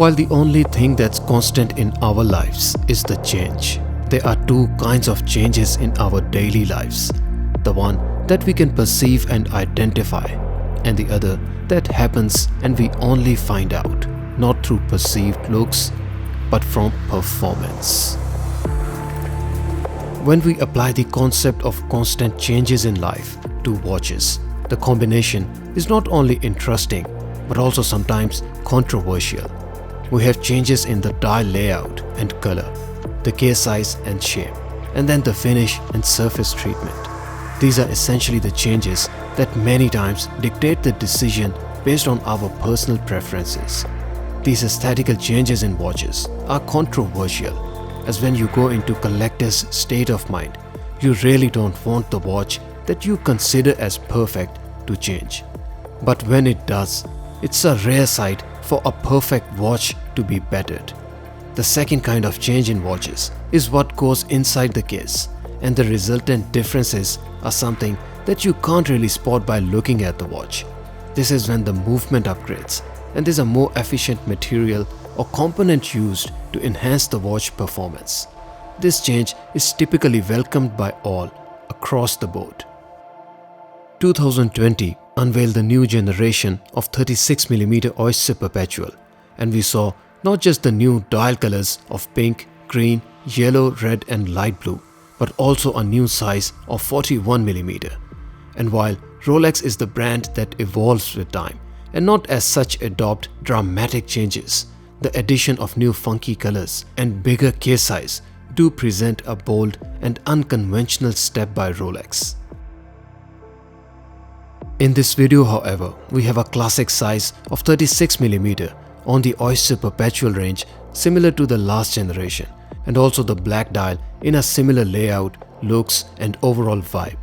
While the only thing that's constant in our lives is the change, there are two kinds of changes in our daily lives. The one that we can perceive and identify, and the other that happens and we only find out, not through perceived looks, but from performance. When we apply the concept of constant changes in life to watches, the combination is not only interesting, but also sometimes controversial. We have changes in the dial layout and color, the case size and shape, and then the finish and surface treatment. These are essentially the changes that many times dictate the decision based on our personal preferences. These aesthetical changes in watches are controversial, as when you go into collector's state of mind, you really don't want the watch that you consider as perfect to change. But when it does, it's a rare sight for a perfect watch to be bettered. The second kind of change in watches is what goes inside the case, and the resultant differences are something that you can't really spot by looking at the watch. This is when the movement upgrades and there's a more efficient material or component used to enhance the watch performance. This change is typically welcomed by all across the board. 2020 unveiled the new generation of 36mm Oyster Perpetual, and we saw not just the new dial colors of pink, green, yellow, red and light blue, but also a new size of 41mm. And while Rolex is the brand that evolves with time and not as such adopt dramatic changes, the addition of new funky colors and bigger case size do present a bold and unconventional step by Rolex. In this video, however, we have a classic size of 36mm on the Oyster Perpetual range similar to the last generation, and also the black dial in a similar layout, looks and overall vibe.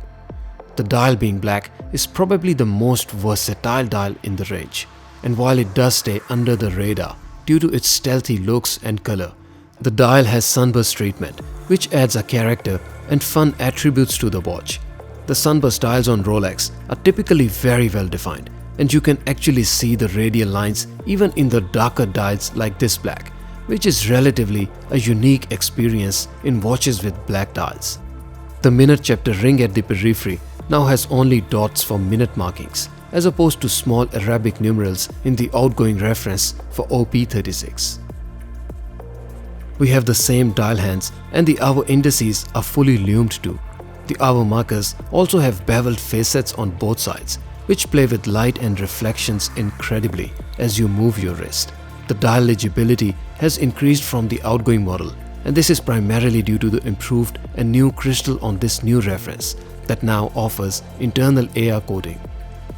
The dial being black is probably the most versatile dial in the range, and while it does stay under the radar due to its stealthy looks and color, the dial has sunburst treatment, which adds a character and fun attributes to the watch. The sunburst dials on Rolex are typically very well defined, and you can actually see the radial lines even in the darker dials like this black, which is relatively a unique experience in watches with black dials. The minute chapter ring at the periphery now has only dots for minute markings, as opposed to small Arabic numerals in the outgoing reference for OP36. We have the same dial hands, and the hour indices are fully lumed too. The hour markers also have beveled facets on both sides, which play with light and reflections incredibly as you move your wrist. The dial legibility has increased from the outgoing model, and this is primarily due to the improved and new crystal on this new reference that now offers internal AR coating.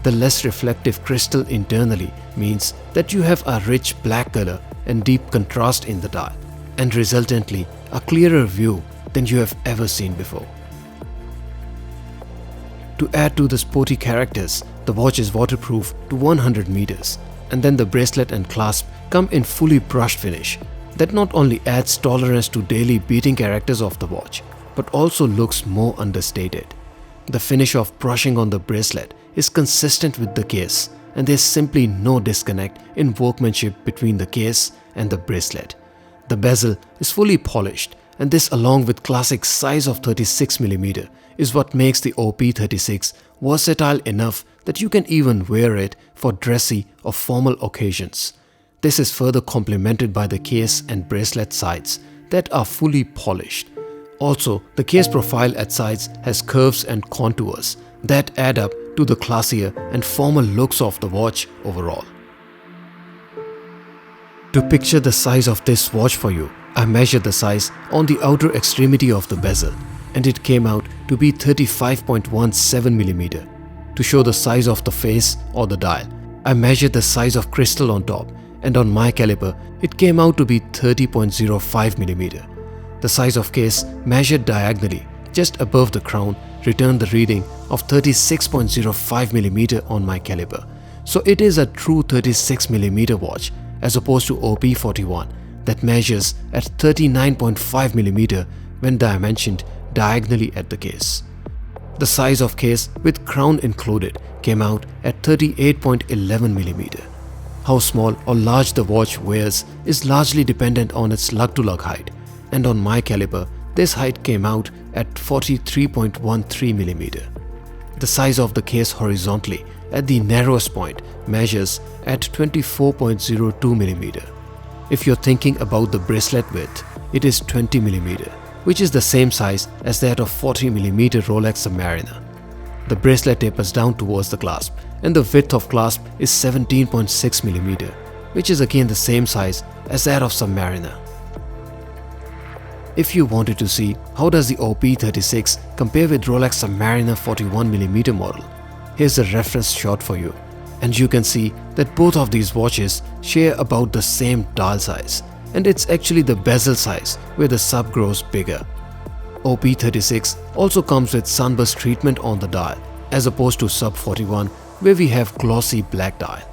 The less reflective crystal internally means that you have a rich black color and deep contrast in the dial, and resultantly a clearer view than you have ever seen before. To add to the sporty characters, the watch is waterproof to 100 meters, and then the bracelet and clasp come in fully brushed finish that not only adds tolerance to daily beating characters of the watch, but also looks more understated. The finish of brushing on the bracelet is consistent with the case, and there's simply no disconnect in workmanship between the case and the bracelet. The bezel is fully polished, and this along with classic size of 36mm is what makes the OP36 versatile enough that you can even wear it for dressy or formal occasions. This is further complemented by the case and bracelet sides that are fully polished. Also, the case profile at sides has curves and contours that add up to the classier and formal looks of the watch overall. To picture the size of this watch for you, I measured the size on the outer extremity of the bezel, and it came out to be 35.17mm. To show the size of the face or the dial, I measured the size of crystal on top, and on my caliper, it came out to be 30.05mm. The size of case measured diagonally just above the crown returned the reading of 36.05mm on my caliper. So it is a true 36mm watch as opposed to OP41 that measures at 39.5mm when dimensioned diagonally at the case. The size of case with crown included came out at 38.11mm. How small or large the watch wears is largely dependent on its lug-to-lug height, and on my caliber, this height came out at 43.13mm. The size of the case horizontally at the narrowest point measures at 24.02mm. If you're thinking about the bracelet width, it is 20mm, which is the same size as that of 40mm Rolex Submariner. The bracelet tapers down towards the clasp, and the width of clasp is 17.6mm, which is again the same size as that of Submariner. If you wanted to see how does the OP36 compare with Rolex Submariner 41mm model, here's a reference shot for you, and you can see that both of these watches share about the same dial size, and it's actually the bezel size where the sub grows bigger. OP36 also comes with sunburst treatment on the dial, as opposed to Sub 41 where we have glossy black dial.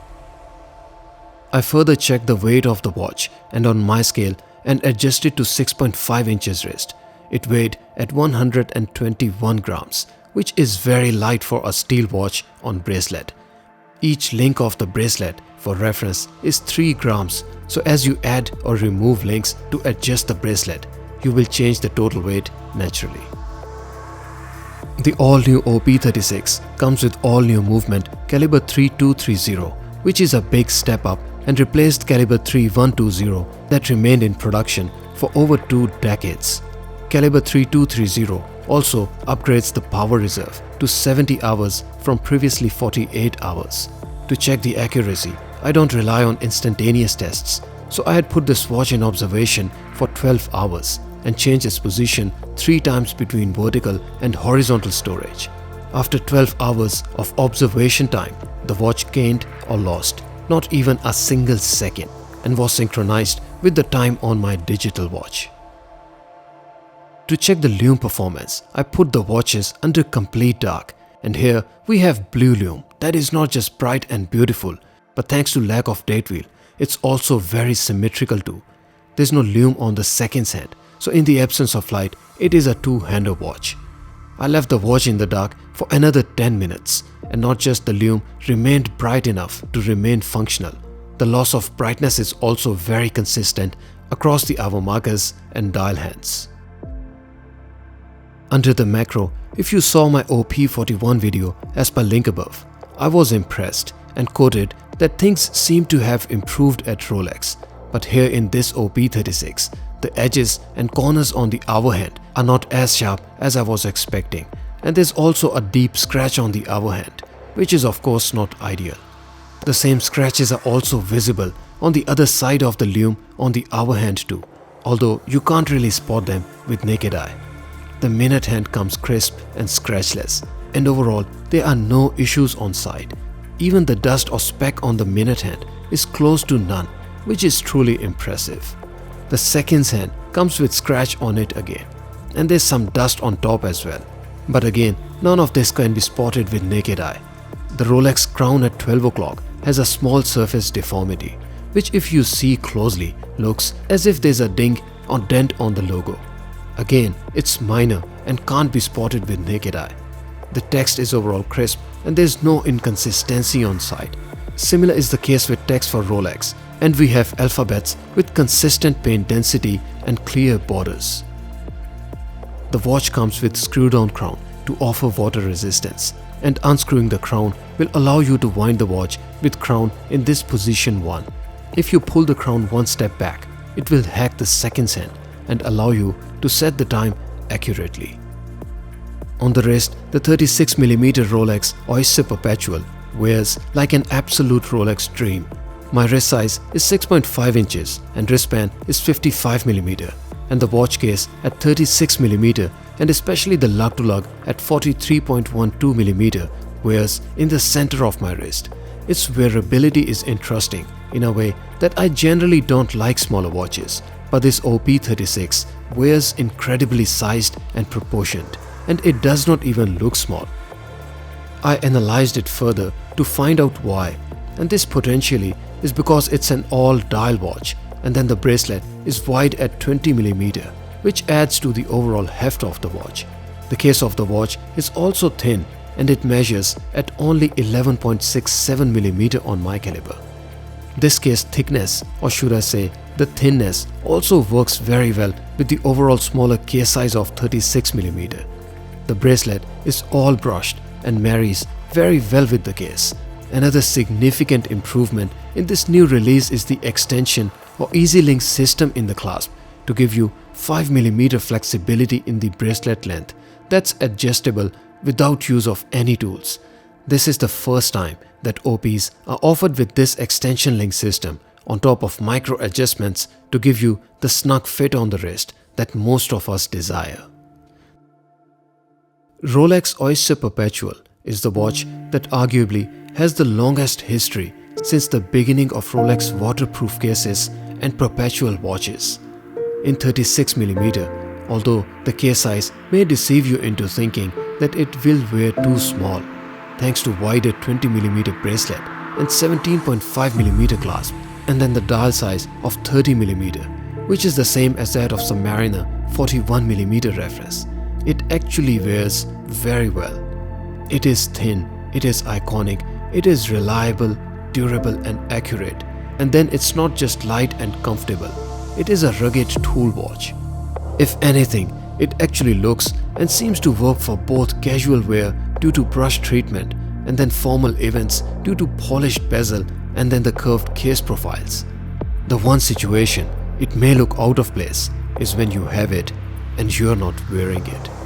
I further checked the weight of the watch and on my scale and adjusted to 6.5 inches wrist. It weighed at 121 grams, which is very light for a steel watch on bracelet. Each link of the bracelet, for reference, is 3 grams, so as you add or remove links to adjust the bracelet, you will change the total weight naturally. The all-new OP36 comes with all-new movement caliber 3230, which is a big step up and replaced caliber 3120 that remained in production for over 2 decades. Caliber 3230 also upgrades the power reserve to 70 hours from previously 48 hours. To check the accuracy, I don't rely on instantaneous tests, so I had put this watch in observation for 12 hours and changed its position 3 times between vertical and horizontal storage. After 12 hours of observation time, the watch gained or lost not even a single second and was synchronized with the time on my digital watch. To check the lume performance, I put the watches under complete dark, and here we have blue lume that is not just bright and beautiful, but thanks to lack of date wheel, it's also very symmetrical too. There's no lume on the seconds hand, so in the absence of light, it is a two-hander watch. I left the watch in the dark for another 10 minutes, and not just the lume remained bright enough to remain functional. The loss of brightness is also very consistent across the hour markers and dial hands. Under the macro, if you saw my OP41 video as per link above, I was impressed and quoted that things seem to have improved at Rolex, but here in this OP36, the edges and corners on the hour hand are not as sharp as I was expecting, and there's also a deep scratch on the hour hand, which is of course not ideal. The same scratches are also visible on the other side of the lume on the hour hand too, although you can't really spot them with naked eye. The minute hand comes crisp and scratchless, and overall there are no issues on side. Even the dust or speck on the minute hand is close to none, which is truly impressive. The seconds hand comes with scratch on it again, and there's some dust on top as well. But again, none of this can be spotted with naked eye. The Rolex crown at 12 o'clock has a small surface deformity, which if you see closely looks as if there's a ding or dent on the logo. Again, it's minor and can't be spotted with naked eye. The text is overall crisp and there's no inconsistency on side. Similar is the case with text for Rolex, and we have alphabets with consistent paint density and clear borders. The watch comes with screw-down crown to offer water resistance, and unscrewing the crown will allow you to wind the watch with crown in this position 1. If you pull the crown one step back, it will hack the seconds hand and allow you to set the time accurately. On the wrist, the 36mm Rolex Oyster Perpetual wears like an absolute Rolex dream. My wrist size is 6.5 inches and wristband is 55mm, and the watch case at 36mm and especially the lug-to-lug at 43.12mm wears in the center of my wrist. Its wearability is interesting in a way that I generally don't like smaller watches, but this OP36 wears incredibly sized and proportioned, and it does not even look small. I analyzed it further to find out why, and this potentially is because it's an all-dial watch, and then the bracelet is wide at 20mm, which adds to the overall heft of the watch. The case of the watch is also thin, and it measures at only 11.67mm on my caliber. This case thickness, or should I say the thinness, also works very well with the overall smaller case size of 36mm. The bracelet is all brushed and marries very well with the case. Another significant improvement in this new release is the extension or easy link system in the clasp to give you 5mm flexibility in the bracelet length that's adjustable without use of any tools. This is the first time that OPs are offered with this extension link system on top of micro adjustments to give you the snug fit on the wrist that most of us desire. Rolex Oyster Perpetual is the watch that arguably has the longest history since the beginning of Rolex waterproof cases and perpetual watches. In 36mm, although the case size may deceive you into thinking that it will wear too small, thanks to wider 20mm bracelet and 17.5mm clasp, and then the dial size of 30mm, which is the same as that of Submariner 41mm reference. It actually wears very well. It is thin, it is iconic, it is reliable, durable and accurate. And then it's not just light and comfortable, it is a rugged tool watch. If anything, it actually looks and seems to work for both casual wear due to brush treatment and then formal events due to polished bezel and then the curved case profiles. The one situation it may look out of place is when you have it and you're not wearing it.